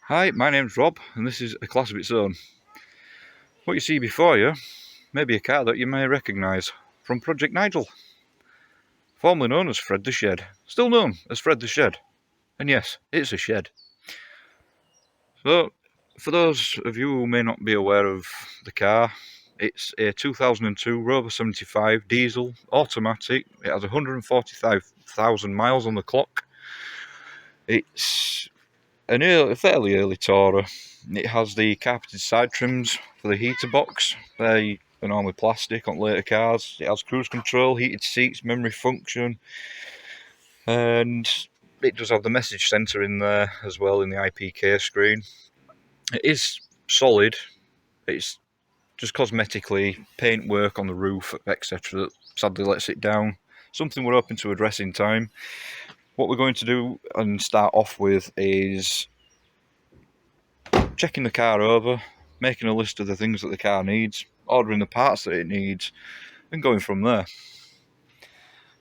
Hi, my name's Rob, and this is a class of its own. What you see before you may be a car that you may recognise from Project Nigel, formerly known as Fred the Shed, still known as Fred the Shed, and yes, it's a shed. So, for those of you who may not be aware of the car, it's a 2002 Rover 75 diesel, automatic. It has 145,000 miles on the clock. It's a fairly early tourer. It has the carpeted side trims for the heater box. They are normally plastic on later cars. It has cruise control, heated seats, memory function, and it does have the message centre in there as well in the IPK screen. It is solid. It's just cosmetically paint work on the roof, etc. that sadly lets it down. Something we're hoping to address in time. What we're going to do and start off with is checking the car over, making a list of the things that the car needs, ordering the parts that it needs, and going from there.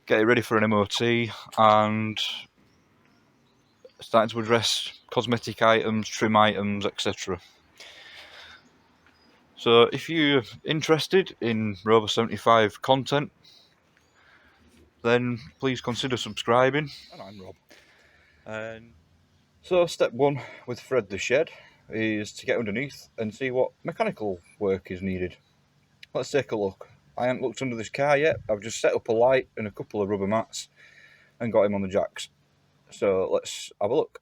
Get it ready for an MOT and starting to address cosmetic items, trim items, etc. So if you're interested in Rover 75 content, then please consider subscribing. And I'm Rob. So step one with Fred the Shed is to get underneath and see what mechanical work is needed. Let's take a look. I haven't looked under this car yet. I've just set up a light and a couple of rubber mats and got him on the jacks. So let's have a look.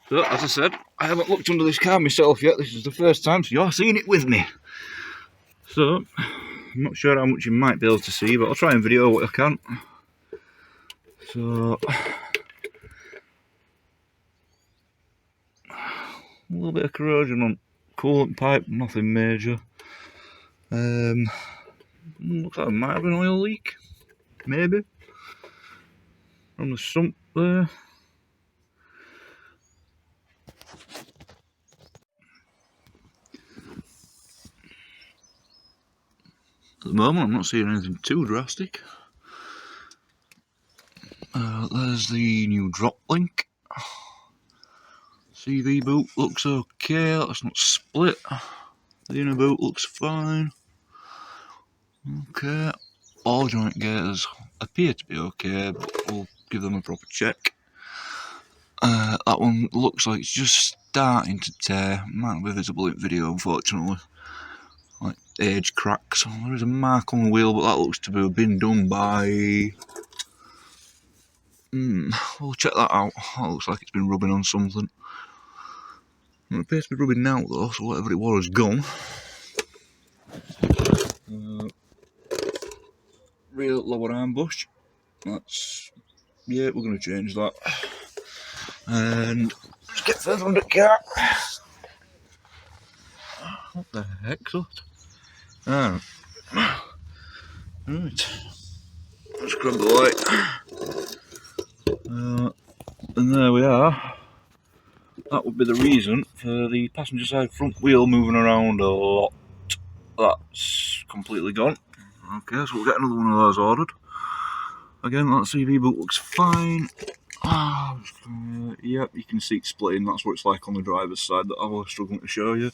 So as I said, I haven't looked under this car myself yet. This is the first time, so you're seeing it with me. So I'm not sure how much you might be able to see, but I'll try and video what I can. So a little bit of corrosion on coolant pipe, nothing major. Looks like I might have an oil leak, maybe, from the sump there. At the moment I'm not seeing anything too drastic. There's the new drop link. CV boot looks okay, that's not split. The inner boot looks fine. Okay, all joint gaiters appear to be okay, but we'll give them a proper check. That one looks like it's just starting to tear. Might not be visible in video, unfortunately. Like age cracks. There is a mark on the wheel, but that looks to have been done by... we'll check that out. That looks like it's been rubbing on something. It appears to be rubbing now though, so whatever it was has gone. Rear lower arm bush. That's... yeah, we're going to change that. And let's get further under the car. What the heck's that? Oh. Right. Let's grab the light. And there we are. That would be the reason for the passenger side front wheel moving around a lot. That's completely gone. Okay, so we'll get another one of those ordered. Again, that CV boot looks fine. Yep, you can see it splitting. That's what it's like on the driver's side that I was struggling to show you.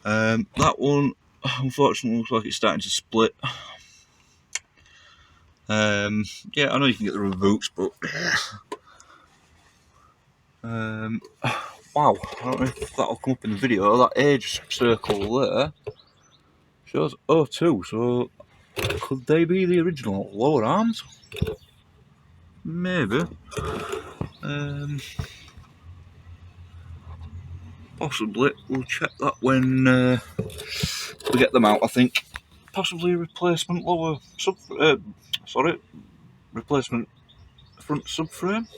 That one, unfortunately, looks like it's starting to split. Yeah, I know you can get the rubber boots, but wow, I don't know if that'll come up in the video. That age circle there shows 02, so could they be the original lower arms? Maybe. Possibly. We'll check that when we get them out, I think. Possibly replacement lower replacement front subframe?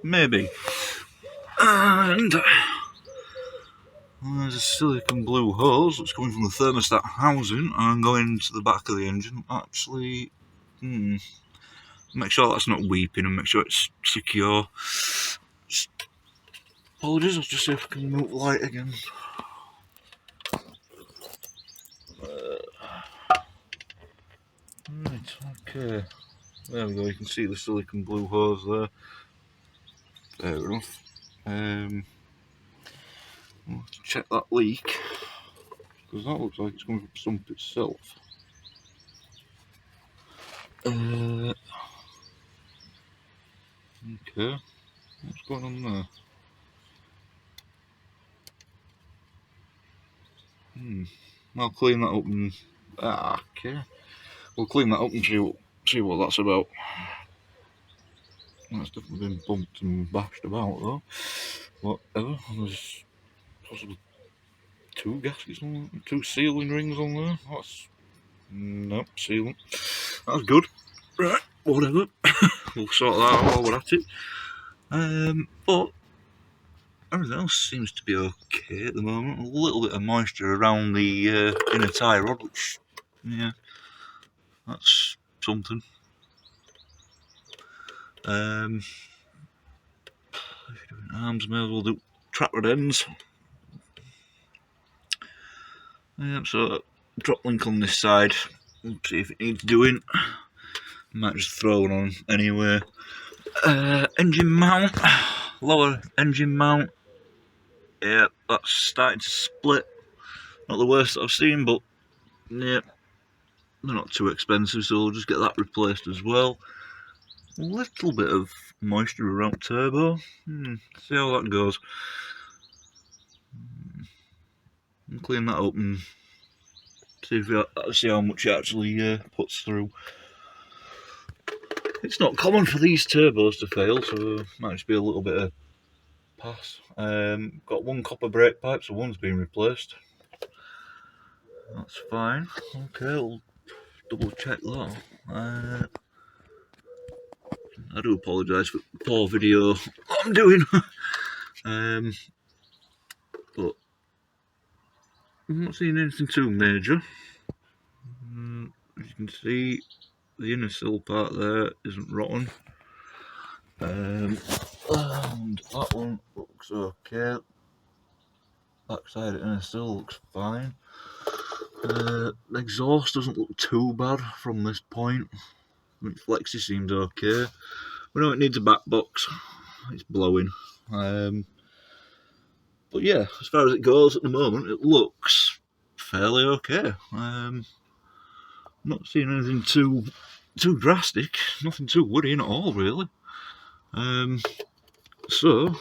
Maybe. And there's a silicon blue hose that's coming from the thermostat housing and going to the back of the engine. Actually, make sure that's not weeping and make sure it's secure. Apologies, I'll just see if I can move the light again. Right, okay. There we go, you can see the silicon blue hose there. Fair enough. We'll have to check that leak, because that looks like it's coming from the sump itself. Okay, what's going on there? I'll clean that up and... okay. We'll clean that up and see what that's about. That's definitely been bumped and bashed about though. Whatever, there's possibly 2 gaskets on there, 2 sealing rings on there. That's... nope, sealant. That's good. Right, whatever. We'll sort that out while we're at it. But everything else seems to be okay at the moment. A little bit of moisture around the inner tie rod, which, yeah, that's something. If you're doing arms, may as well do trap rod ends. So drop link on this side. We'll see if it needs doing. Might just throw it on anyway. Engine mount, lower engine mount. Yeah, that's starting to split. Not the worst that I've seen, but yeah, they're not too expensive, so we'll just get that replaced as well. A little bit of moisture around turbo. See how that goes. I'll clean that up and see how much it actually puts through. It's not common for these turbos to fail, so might just be a little bit of pass. Got 1 copper brake pipe, so one's been replaced. That's fine. Okay, we'll double check that. I do apologise for the poor video I'm doing. But I'm not seeing anything too major. As you can see, the inner sill part there isn't rotten. And that one looks okay. Backside of inner sill looks fine. The exhaust doesn't look too bad from this point. Flexi seems okay. We know it needs a back box. It's blowing. But yeah, as far as it goes at the moment, it looks fairly okay. Not seeing anything too drastic. Nothing too worrying at all, really. So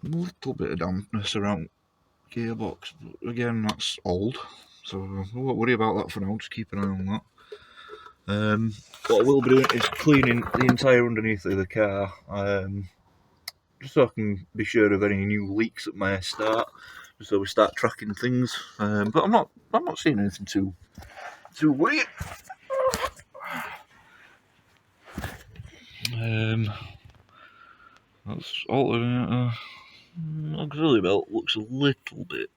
a little bit of dampness around gearbox, but again, that's old, so I won't worry about that for now. Just keep an eye on that. What I will be doing is cleaning the entire underneath of the car, just so I can be sure of any new leaks that may start, just so we start tracking things. But I'm not seeing anything too weird. That's all. Auxiliary belt looks a little bit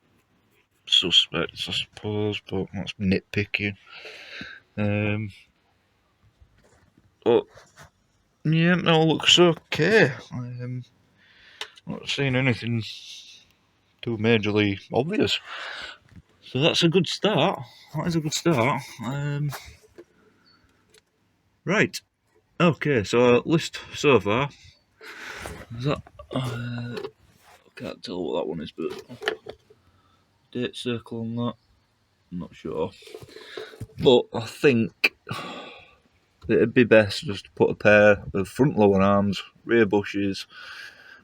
suspect, I suppose, but that's nitpicking. But yeah, no, looks okay. Not seeing anything too majorly obvious, so that's a good start. That is a good start. Right. Okay, so list so far. Is that? I can't tell what that one is, but date circle on that. I'm not sure, but I think it'd be best just to put a pair of front lower arms, rear bushes.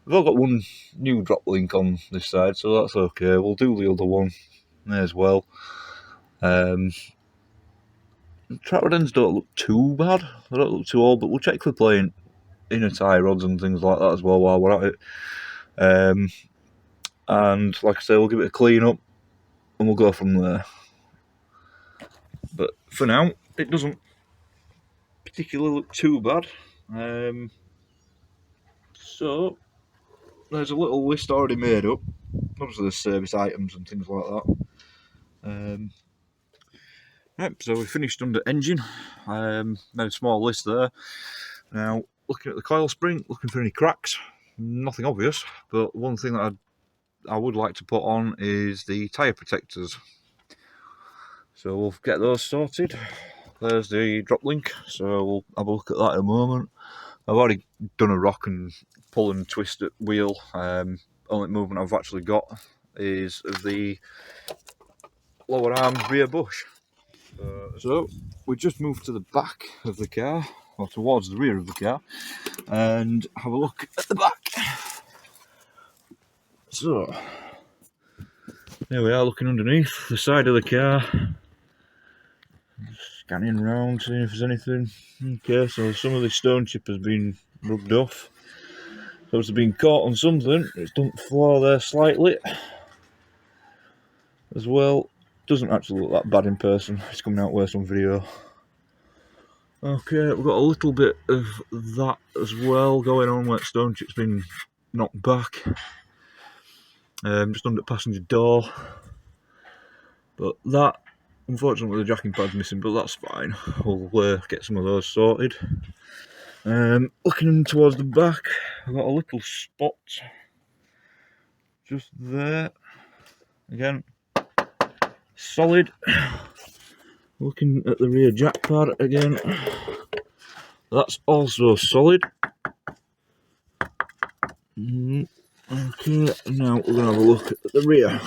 We've all got 1 new drop link on this side, so that's okay. We'll do the other one as well. Trap rod ends don't look too bad. They don't look too old, but we'll check for playing inner tie rods and things like that as well while we're at it. And like I say, we'll give it a clean up and we'll go from there. But for now, it doesn't particularly look too bad. So there's a little list already made up. Obviously there's service items and things like that. Right, so we finished under engine. Made a small list there. Now, looking at the coil spring, looking for any cracks. Nothing obvious, but one thing that I would like to put on is the tyre protectors. So we'll get those sorted. There's the drop link, so we'll have a look at that in a moment. I've already done a rock and pull and twist at wheel. Only movement I've actually got is of the lower arm rear bush. So we just moved to the back of the car, or towards the rear of the car, and have a look at the back. So there we are, looking underneath the side of the car, scanning around, seeing if there's anything. Okay, so some of the stone chip has been rubbed off. So it's been caught on something. It's dumped floor there slightly as well. Doesn't actually look that bad in person. It's coming out worse on video. Okay, we've got a little bit of that as well going on where stone chip's been knocked back. Just under the passenger door. But that, unfortunately, the jacking pad's missing, but that's fine. We'll get some of those sorted. Looking towards the back, I've got a little spot just there. Again, solid. Looking at the rear jack pad again, that's also solid. Okay, now we're going to have a look at the rear.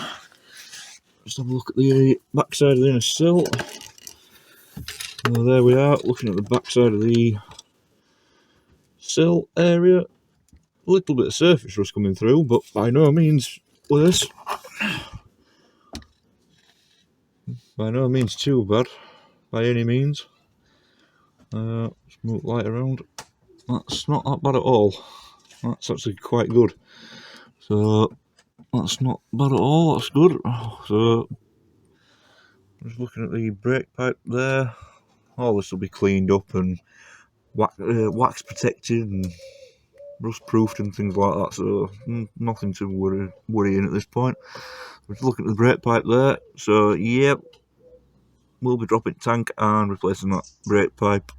Just have a look at the back side of the inner sill. So there we are, looking at the back side of the sill area. A little bit of surface rust coming through, but by no means worse. By no means too bad, by any means. Let's move light around. That's not that bad at all. That's actually quite good. So that's not bad at all. That's good. So just looking at the brake pipe there. All this will be cleaned up and wax protected and rust proofed and things like that. So nothing to worrying at this point. We're just looking at the brake pipe there. So yep, we'll be dropping tank and replacing that brake pipe.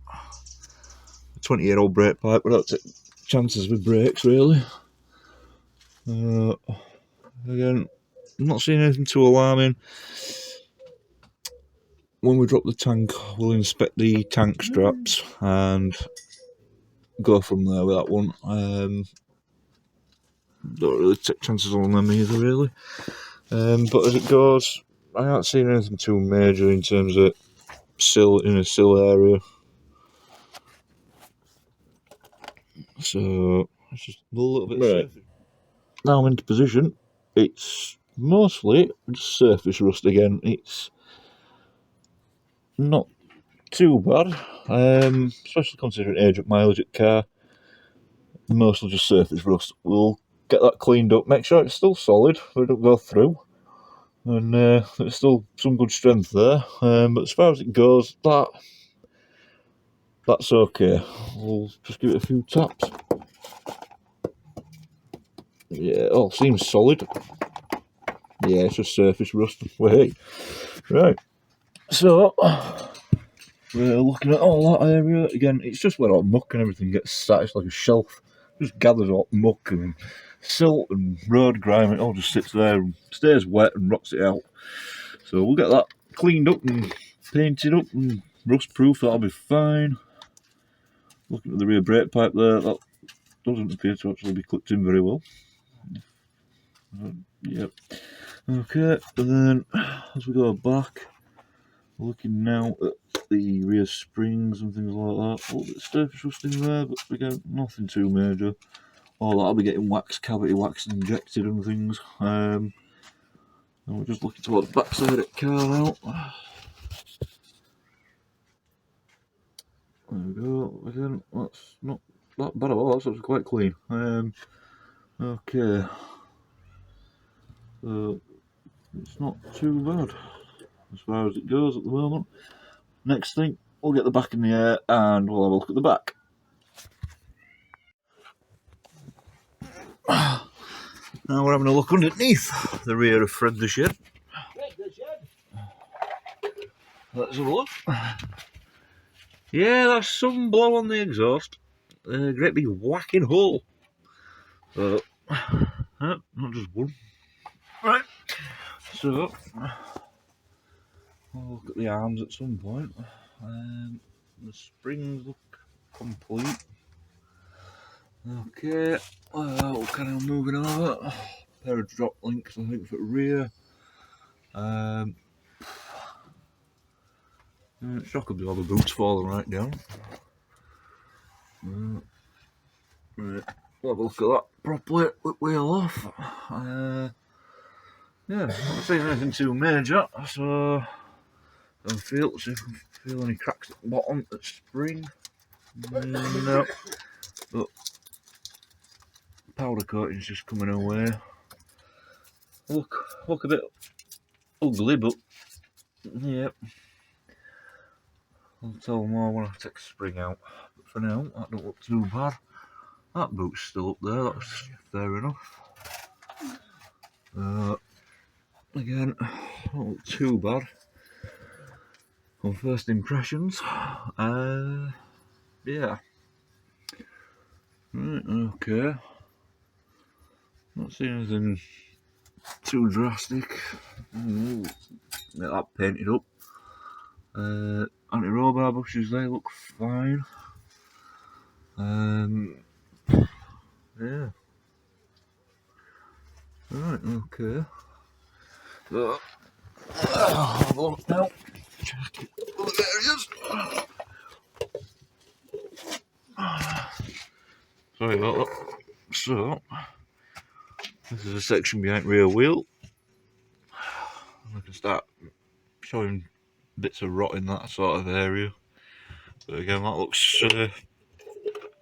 A 20-year-old brake pipe. We don't take chances with brakes really. Again, I'm not seeing anything too alarming. When we drop the tank, we'll inspect the tank straps and go from there with that one. Don't really take chances on them either, really. But as it goes, I haven't seen anything too major in terms of in a sill area. So it's just a little bit right. Now I'm into position. It's mostly just surface rust again. It's not too bad, especially considering age of mileage at car. Mostly just surface rust. We'll get that cleaned up, make sure it's still solid, we don't go through, and there's still some good strength there. But as far as it goes, that's okay. We'll just give it a few taps. Yeah, all seems solid. Yeah, it's just surface rust. Wait, right. So we're looking at all that area again. It's just where all muck and everything gets sat. It's like a shelf. Just gathers all muck and silt and road grime. It all just sits there and stays wet and rots it out. So we'll get that cleaned up and painted up and rust proof. That'll be fine. Looking at the rear brake pipe there, that doesn't appear to actually be clipped in very well. Yep. Okay, and then as we go back, we're looking now at the rear springs and things like that. A little bit of surface rust in there, but again, nothing too major. All that'll be getting cavity wax injected and things. And we're just looking toward the back side of the car now. There we go. Again, that's not that bad at all. That's actually quite clean. Okay. So it's not too bad as far as it goes at the moment. Next thing, we'll get the back in the air and we'll have a look at the back. Now we're having a look underneath the rear of Fred the Shed. Let's have a look. Yeah, that's some blow on the exhaust. Great big whacking hole. So, not just one. Right. So, we'll look at the arms at some point. The springs look complete. Okay, we're kind of moving over. A pair of drop links, I think, for rear. Shockably, all the boots falling right down. Right, we'll have a look at that properly, wheel off. Yeah, not seeing anything too major, so I'll feel, see if I can feel any cracks at the bottom at spring. No, but powder coating's just coming away. Look a bit ugly, but yeah, I'll tell more when I take spring out. But for now, that don't look too bad. That boot's still up there, that's fair enough. Again, don't look too bad on first impressions. Yeah. Right, okay. Not seeing anything too drastic. Get that painted up. Anti-roll bar bushes, they look fine. Yeah. Right, okay. So, I'll have a look now. Check other areas. Sorry about that. So, this is a section behind rear wheel. I can start showing bits of rot in that sort of area. But again, that looks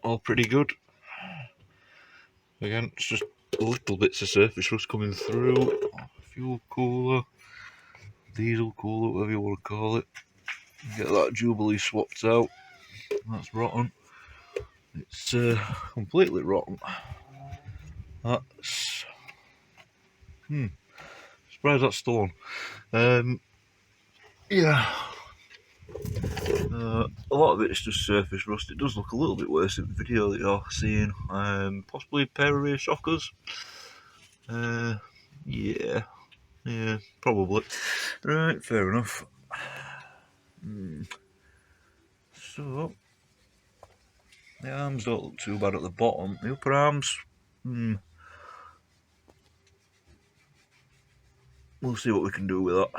all pretty good. Again, it's just little bits of surface rust coming through. Fuel cooler, diesel cooler, whatever you want to call it. Get that Jubilee swapped out. That's rotten. It's completely rotten. That's surprised that's still on. Yeah. A lot of it is just surface rust. It does look a little bit worse in the video that you're seeing. Possibly a pair of rear shockers. Yeah, probably. Right, fair enough. So, the arms don't look too bad at the bottom. The upper arms, we'll see what we can do with that.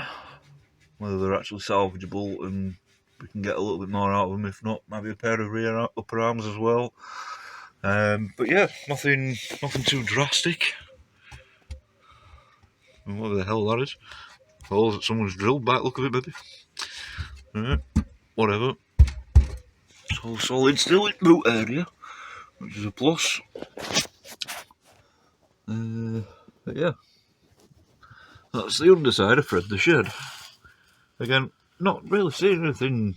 Whether they're actually salvageable and we can get a little bit more out of them. If not, maybe a pair of rear upper arms as well. But yeah, nothing too drastic. And whatever the hell that is. Holes that someone's drilled by the look of it, maybe. Right, whatever. It's all solid still in boot area, which is a plus. But yeah, that's the underside of Fred the Shed. Again, not really seeing anything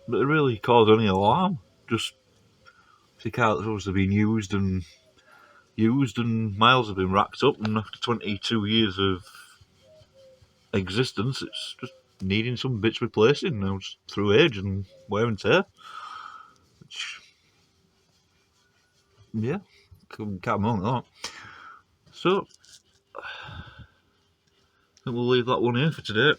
that really caused any alarm. Just the car that's obviously been used and miles have been racked up, and after 22 years of existence, it's just needing some bits replacing now, just through age and wear and tear. Which, yeah, can't moan at that. So, I think we'll leave that one here for today.